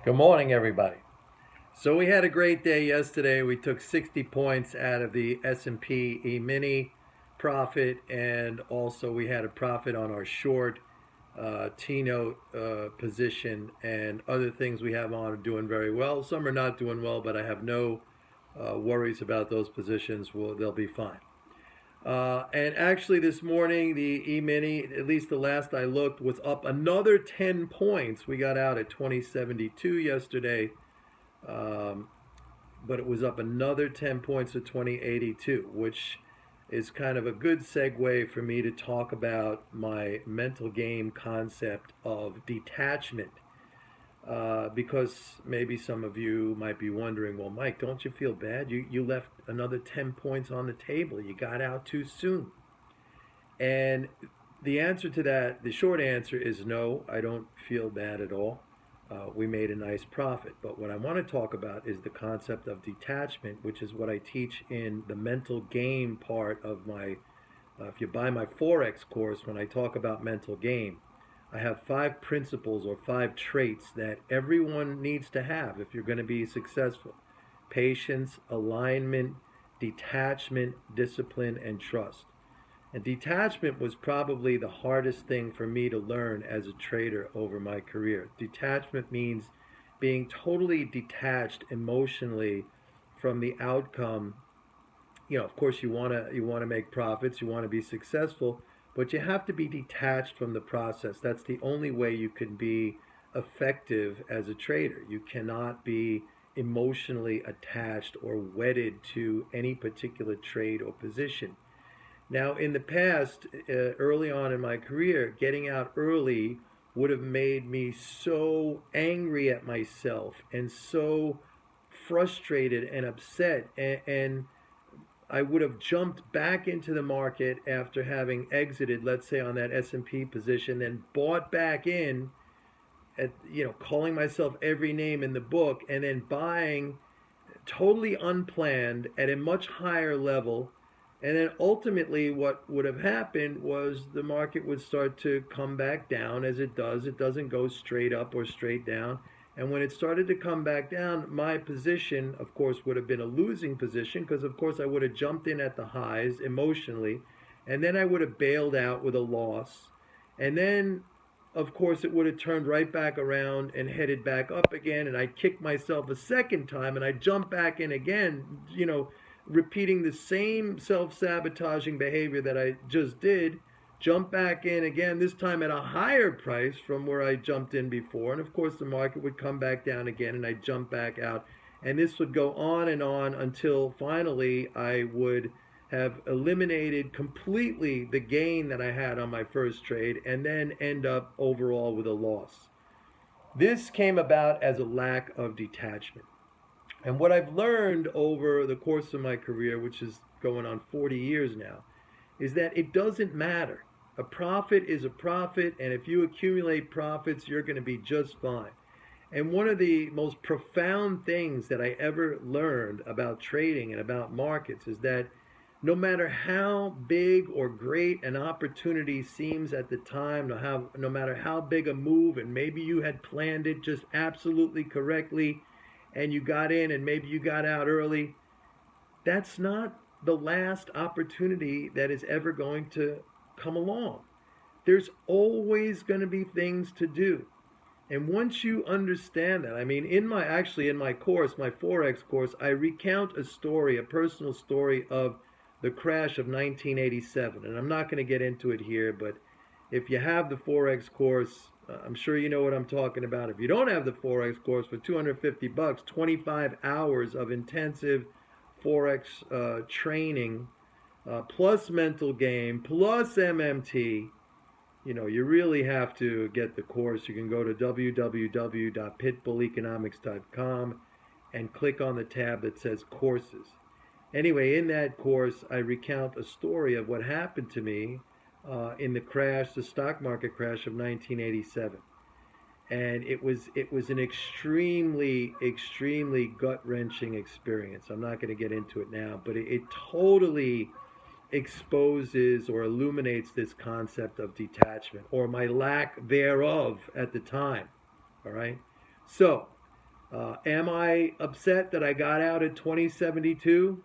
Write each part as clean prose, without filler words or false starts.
Good morning, everybody. So we had a great day yesterday. We took 60 points out of the S&P E-mini profit, and also we had a profit on our short T-note position, and other things we have on are doing very well. Some are not doing well, but I have no worries about those positions. They'll be fine. And actually, this morning, the E-mini, at least the last I looked, was up another 10 points. We got out at 2072 yesterday, um, but it was up another 10 points to 2082, which is kind of a good segue for me to talk about my mental game concept of detachment. Because maybe some of you might be wondering, well, Mike, don't you feel bad? You left another 10 points on the table. You got out too soon. And the answer to that, the short answer is no, I don't feel bad at all. We made a nice profit. But what I want to talk about is the concept of detachment, which is what I teach in the mental game part of my, if you buy my Forex course, when I talk about mental game, I have 5 principles or 5 traits that everyone needs to have if you're going to be successful: patience, alignment, detachment, discipline, and trust. And detachment was probably the hardest thing for me to learn as a trader over my career. Detachment means being totally detached emotionally from the outcome. Of course, you want to make profits, you want to be successful, but you have to be detached from the process. That's the only way you can be effective as a trader. You cannot be emotionally attached or wedded to any particular trade or position. Now, in the past, early on in my career, getting out early would have made me so angry at myself and so frustrated and upset. And I would have jumped back into the market after having exited, let's say, on that S&P position, then bought back in at, calling myself every name in the book, and then buying totally unplanned at a much higher level. And then ultimately, what would have happened was the market would start to come back down, as it does. It doesn't go straight up or straight down. And when it started to come back down, my position, of course, would have been a losing position, because, of course, I would have jumped in at the highs emotionally, and then I would have bailed out with a loss. And then, of course, it would have turned right back around and headed back up again, and I'd kick myself a second time, and I'd jump back in again, repeating the same self-sabotaging behavior that I just did, jump back in again, this time at a higher price from where I jumped in before. And of course, the market would come back down again, and I'd jump back out. And this would go on and on until finally I would have eliminated completely the gain that I had on my first trade, and then end up overall with a loss. This came about as a lack of detachment. And what I've learned over the course of my career, which is going on 40 years now, is that it doesn't matter. A profit is a profit, and if you accumulate profits, you're going to be just fine. And one of the most profound things that I ever learned about trading and about markets is that no matter how big or great an opportunity seems at the time, no matter how big a move, and maybe you had planned it just absolutely correctly, and you got in and maybe you got out early, that's not the last opportunity that is ever going to come along. There's always going to be things to do. And once you understand that, I mean, in my course, my Forex course, I recount a story, a personal story of the crash of 1987. And I'm not going to get into it here, but if you have the Forex course, I'm sure you know what I'm talking about. If you don't have the Forex course, for $250, 25 hours of intensive Forex training, plus mental game, plus MMT, you really have to get the course. You can go to www.pitbulleconomics.com and click on the tab that says courses. Anyway, in that course, I recount a story of what happened to me in the stock market crash of 1987. And it was an extremely gut-wrenching experience. I'm not going to get into it now, but it totally exposes or illuminates this concept of detachment, or my lack thereof at the time. All right. So Am I upset that I got out at 2072?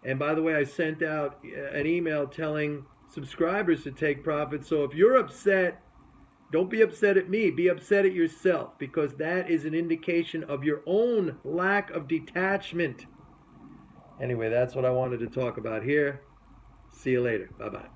And by the way, I sent out an email telling subscribers to take profits. So if you're upset, don't be upset at me. Be upset at yourself, because that is an indication of your own lack of detachment. Anyway, that's what I wanted to talk about here. See you later. Bye-bye.